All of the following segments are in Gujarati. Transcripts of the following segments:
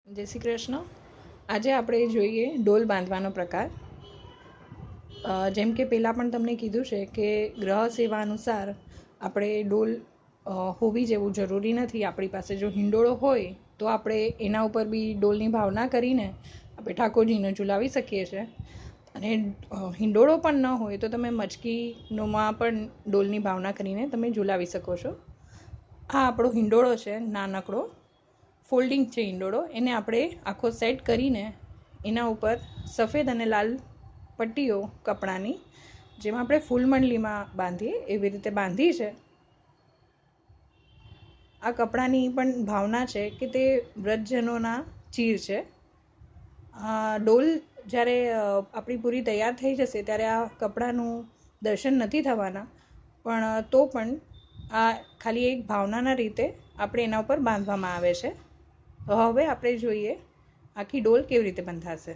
જય શ્રી કૃષ્ણ. આજે આપણે જોઈએ ડોલ બાંધવાનો પ્રકાર. જેમ કે પહેલાં પણ તમને કીધું છે કે ગ્રહ સેવા અનુસાર આપણે ડોલ હોવી જેવું જરૂરી નથી. આપણી પાસે જો હિંડોળો હોય તો આપણે એના ઉપર બી ડોલની ભાવના કરીને આપણે ઠાકોરજીને ઝુલાવી શકીએ છીએ. અને હિંડોળો પણ ન હોય તો તમે મચકીનોમાં પણ ડોલની ભાવના કરીને તમે ઝુલાવી શકો છો. આ આપણો હિંડોળો છે, નાનકડો ફોલ્ડિંગ છે હિંડોળો. એને આપણે આખો સેટ કરીને એના ઉપર સફેદ અને લાલ પટ્ટીઓ કપડાની, જેમાં આપણે ફૂલમંડલીમાં બાંધીએ એવી રીતે બાંધી છે. આ કપડાની પણ ભાવના છે કે તે વૃદ્ધજનોના ચીર છે. ડોલ જ્યારે આપણી પૂરી તૈયાર થઈ જશે ત્યારે આ કપડાનું દર્શન નથી થવાના, પણ તો પણ આ ખાલી એક ભાવનાના રીતે આપણે એના ઉપર બાંધવામાં આવે છે. હવે આપણે જોઈએ આખી ડોલ કેવી રીતે બંધાશે.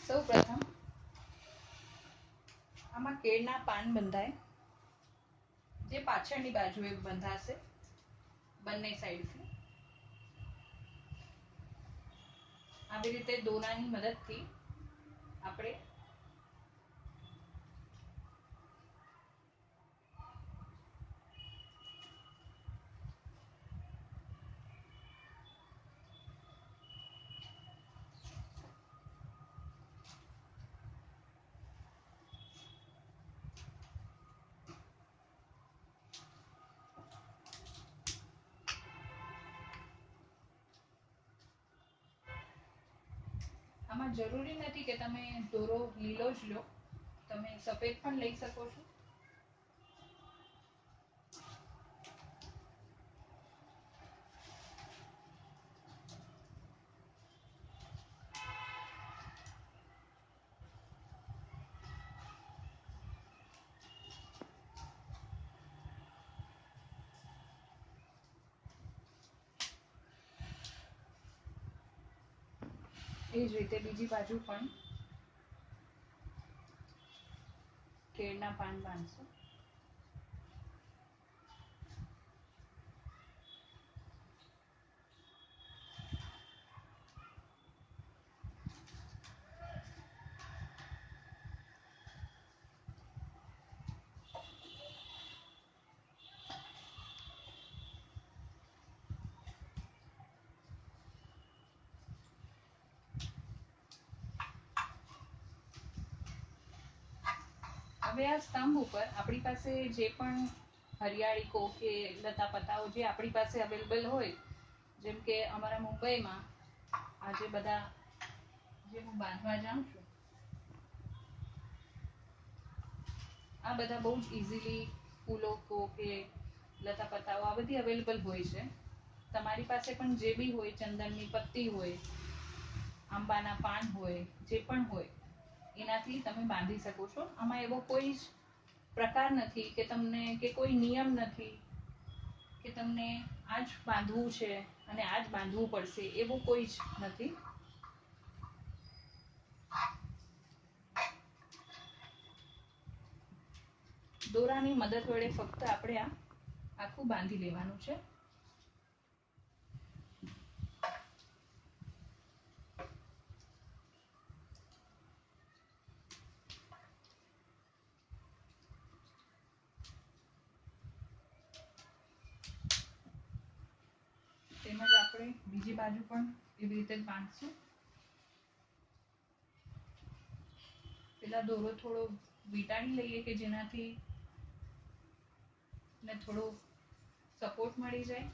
સૌ પ્રથમ આમાં કેળના પાન બંધાય, જે પાછળની બાજુએ બંધાશે બંને સાઈડથી. આવી રીતે દોરાની મદદથી આપણે આમાં જરૂરી નથી કે તમે દોરો લીલો જ લો, તમે સફેદ પણ લઈ શકો છો. એ જ રીતે બીજી બાજુ પણ કેળના પાન બાંધશું. હવે આ સ્તંભ ઉપર આપણી પાસે જે પણ હરિયાળી કો કે લતા પતાઓ જે આપણી પાસે અવેલેબલ હોય, જેમ કે અમારા મુંબઈમાં આજે બધા જે હું બાંધવા જાઉં છું, આ બધા બહુ જ ઇઝીલી ફૂલો કો કે લતા પતાઓ આ બધી અવેલેબલ હોય છે. તમારી પાસે પણ જે બી હોય, ચંદનની પત્તી હોય, આંબાના પાન હોય, જે પણ હોય એનાથી તમે બાંધી શકો છો. આમાં એવો કોઈ જ પ્રકાર નથી કે તમને, કે કોઈ નિયમ નથી કે તમને આ જ બાંધવું છે અને આ જ બાંધવું પડશે, એવું કોઈ જ નથી. દોરાની મદદ વડે ફક્ત આપણે આ આખું બાંધી લેવાનું છે. તેમજ આપણે બીજી બાજુ પણ એવી રીતે જ બાંધશું. પેલા દોરો થોડો વીંટાળી લઈએ કે જેનાથી ને થોડો સપોર્ટ મળી જાય.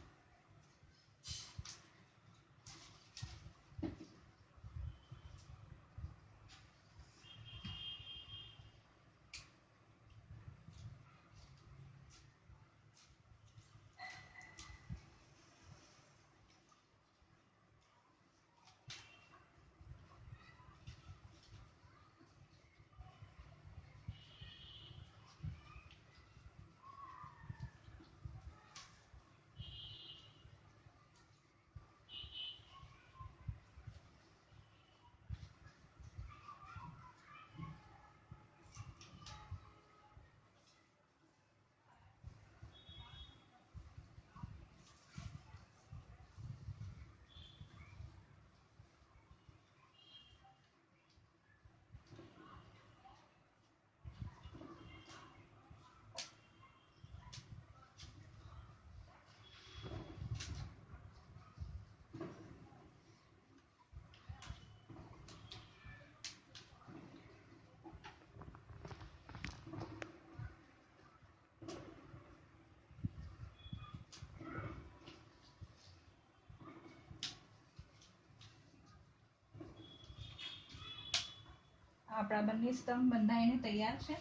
આપણા બંને સ્તંભ બંધાઈને તૈયાર છે.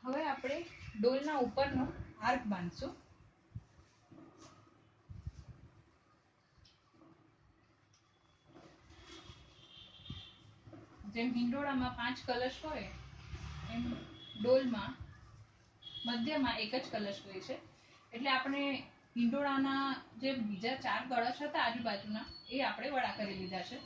હવે આપણે ડોલના ઉપરનો આર્ક બાંધશું. જેમ હિંડોળામાં 5 કલશ હોય એમ ડોલમાં મધ્યમાં એક જ કલશ હોય છે. એટલે આપણે હિંડોળાના જે બીજા 4 કળશ હતા આજુબાજુના એ આપણે વડા કરી લીધા છે.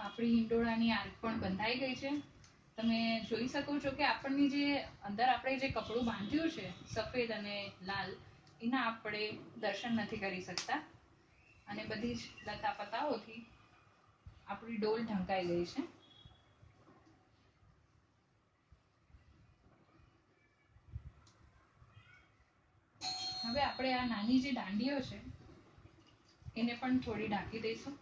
આપણી હિંડોળાની આર્ક પણ બંધાઈ ગઈ છે. તમે જોઈ શકો છો કે આપણને જે અંદર આપણે જે કપડું બાંધ્યું છે સફેદ અને લાલ એના આપણે દર્શન નથી કરી શકતા અને બધી જ લતા પતાઓથી આપણી ડોલ ઢંકાઈ ગઈ છે. હવે આપણે આ નાની જે દાંડીઓ છે એને પણ થોડી ઢાંકી દઈશું.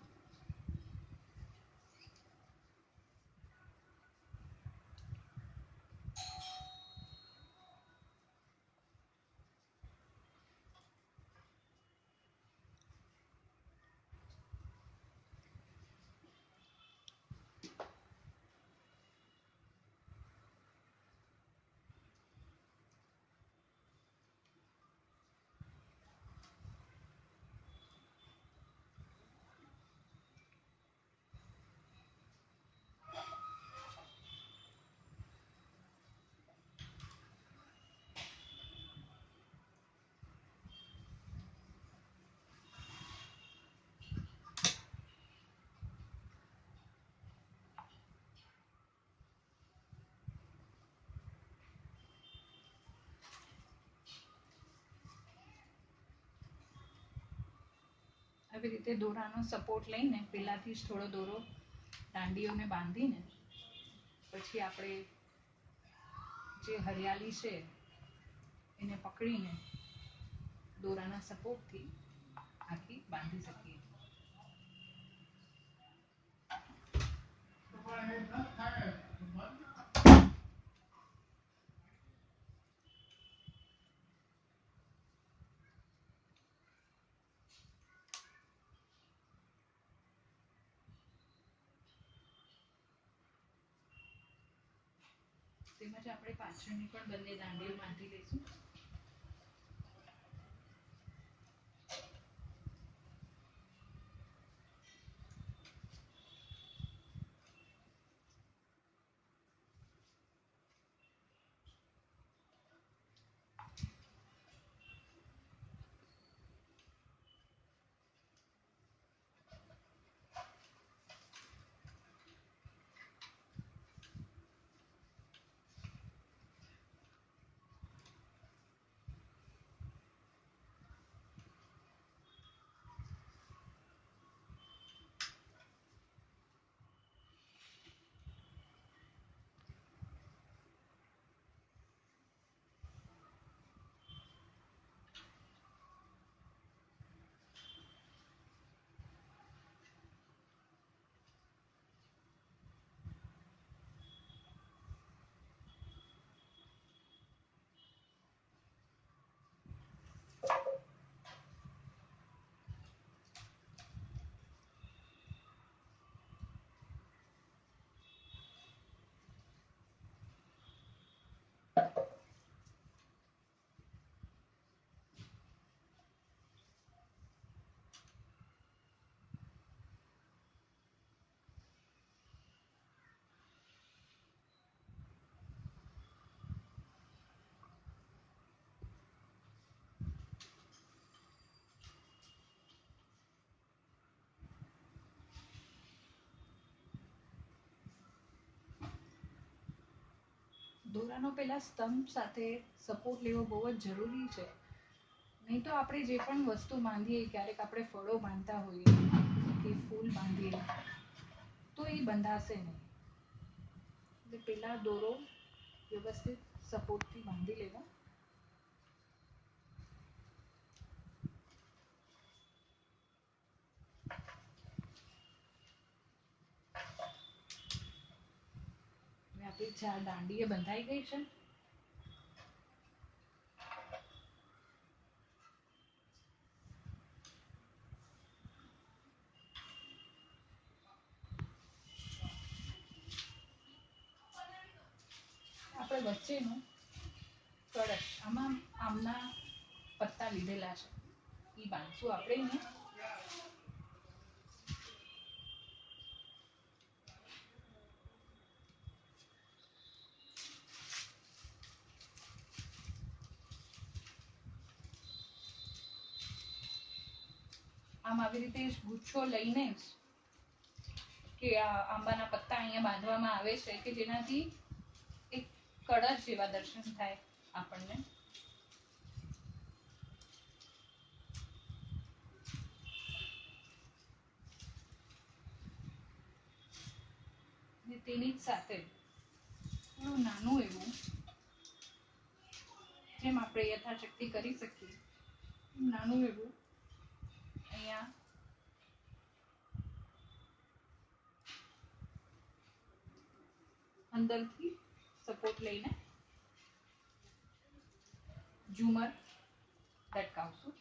આવી રીતે દોરાનો સપોર્ટ લઈને પહેલાથી જ થોડો દોરો દાંડીઓને બાંધીને પછી આપણે જે હરિયાળી છે એને પકડીને દોરાના સપોર્ટથી આખી બાંધી શકીએ. તેમજ આપણે પાછળની પણ બંને દાંડીઓ બાંધી લઈશું. દોરાનો પેલા સ્તંભ સાથે સપોર્ટ લેવો બહુ જ જરૂરી છે. નહીં તો આપણે જે પણ વસ્તુ બાંધીએ, ક્યારેક આપણે ફળો બાંધતા હોઈએ કે ફૂલ બાંધીએ તો એ બંધાશે નહીં. એટલે પેલા દોરો વ્યવસ્થિત સપોર્ટથી બાંધી લેવો. આપણી 4 દાંડીએ બંધાઈ ગઈ છે. આપણે વચ્ચેનું કળશ, આમાં આમના પત્તા લીધેલા છે, એ બાંધશું આપણે અહીંયા. આમ આવી રીતે ગુચ્છો લઈને જ કે આ આંબાના પત્તા અહીંયા બાંધવામાં આવે છે કે જેનાથી એક કળશ જેવા દર્શન થાય આપણને. તેની જ સાથે થોડું નાનું એવું, જેમ આપણે યથાશક્તિ કરી શકીએ, નાનું એવું અહીંયા અંદરથી સપોર્ટ લઈને ઝુમર લટકાવશું.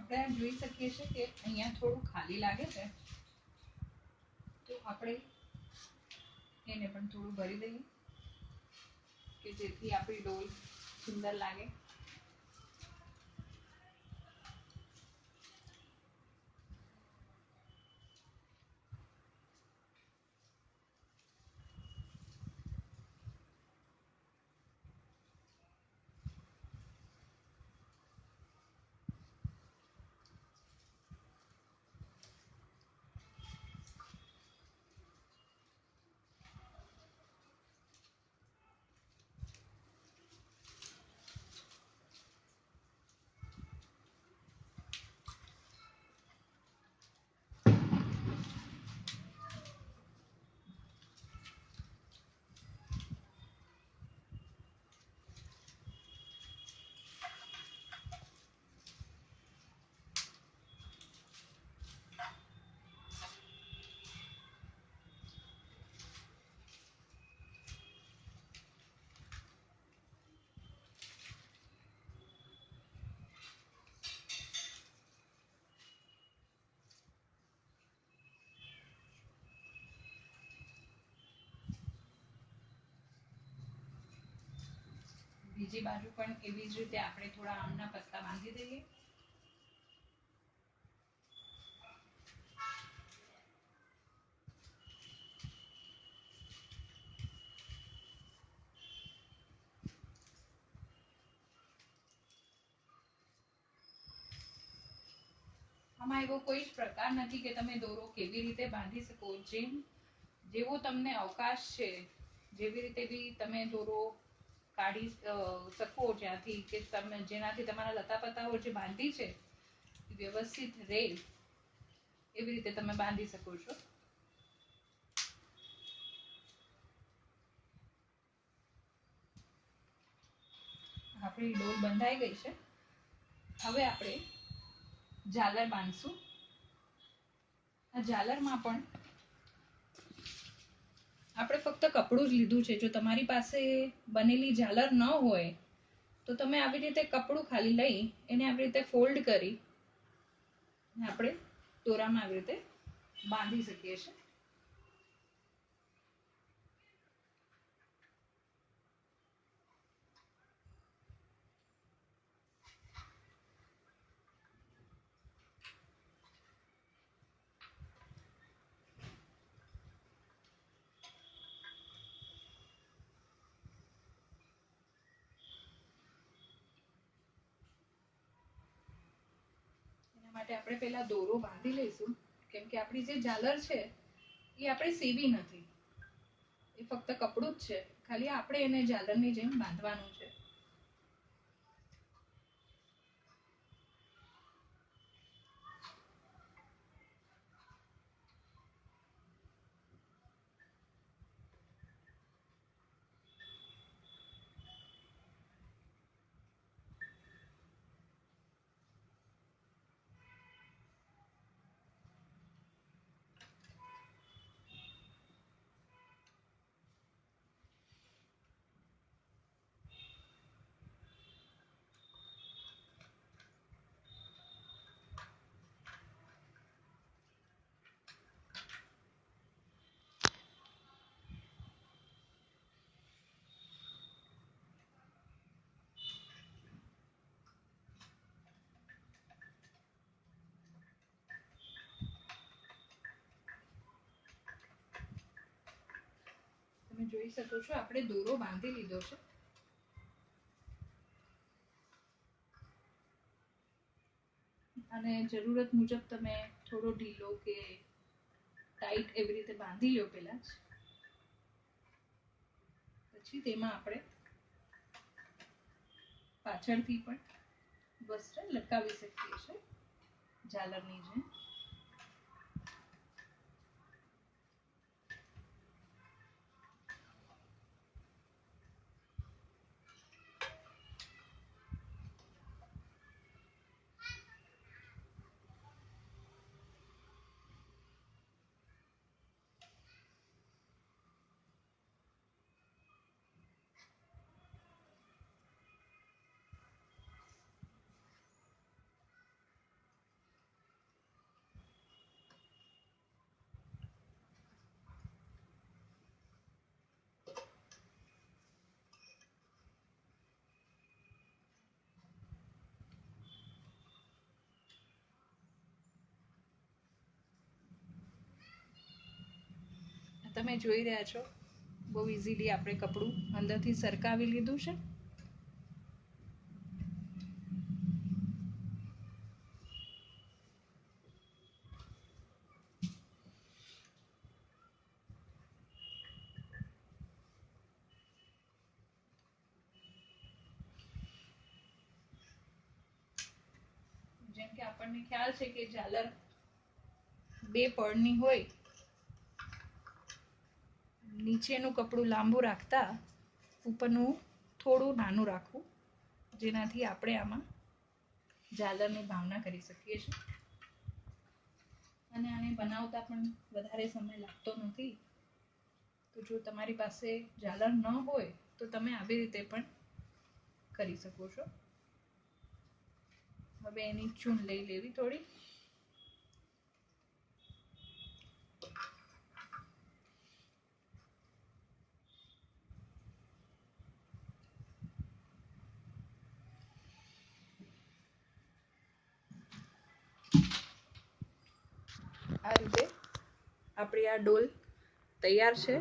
આપણે જોઈ શકીએ છીએ કે અહીંયા થોડું ખાલી લાગે છે, તો આપણે એને પણ થોડું ભરી દઈએ કે જેથી આપણી ડોલ સુંદર લાગે. બીજી બાજુ પણ એવી જ રીતે આપણે થોડા આમના પત્તા બાંધી દઈએ. આમાં એવો કોઈ જ પ્રકાર નથી કે તમે દોરો કેવી રીતે બાંધી શકો. જેવો તમને અવકાશ છે, જેવી રીતે બી તમે દોરો કાઢી શકો, જ્યાંથી કે તમે જેનાથી તમારા લતા પતાઓ જે બાંધી છે વ્યવસ્થિત રહે, એવી રીતે તમે બાંધી શકો છો. આપણી ડોલ બંધાઈ ગઈ છે. હવે આપણે ઝાલર બાંધશું. આ ઝાલરમાં પણ આપણે ફક્ત કપડું જ લીધું છે. જો તમારી પાસે બનેલી ઝાલર ન હોય તો તમે આવી રીતે કપડું ખાલી લઈ એને આવી રીતે ફોલ્ડ કરી આપણે દોરામાં આવી રીતે બાંધી શકીએ છીએ. માટે આપણે પહેલા દોરો બાંધી લઈશું, કેમ કે આપણી જે ઝાલર છે એ આપણે સીવી નથી, એ ફક્ત કપડું જ છે, ખાલી આપણે એને ઝાલરની જેમ બાંધવાનું છે. તમે જોઈ શકો છો આપણે દોરો બાંધી લીધો છે. અને જરૂરત મુજબ તમે થોડો ઢીલો કે ટાઈટ એવી રીતે બાંધી લો પહેલા જ. પછી તેમાં આપણે પાછળથી પણ વસ્ત્ર લટકાવી શકીએ છીએ ઝાલરની જેમ. તમે જોઈ રહ્યા છો બહુ ઇઝીલી આપણે કપડું અંદરથી સરકાવી લીધું છે. જેમ કે આપણને ખ્યાલ છે કે ઝાલર બે પડની હોય, નીચેનું કપડું લાંબુ રાખતા ઉપરનું થોડું નાનું રાખવું, જેનાથી આપણે આમાં ઝાલરની ભાવના કરી શકીએ છીએ. અને આને બનાવતા પણ વધારે સમય લાગતો નથી. તો જો તમારી પાસે ઝાલર ન હોય તો તમે આવી રીતે પણ કરી શકો છો. હવે એની ચૂન લઈ લેવી થોડી. આ રીતે આપણી આ ડોલ તૈયાર છે.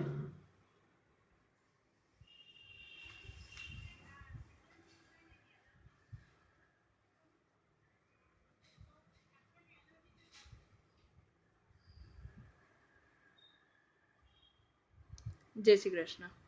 જય શ્રી કૃષ્ણ.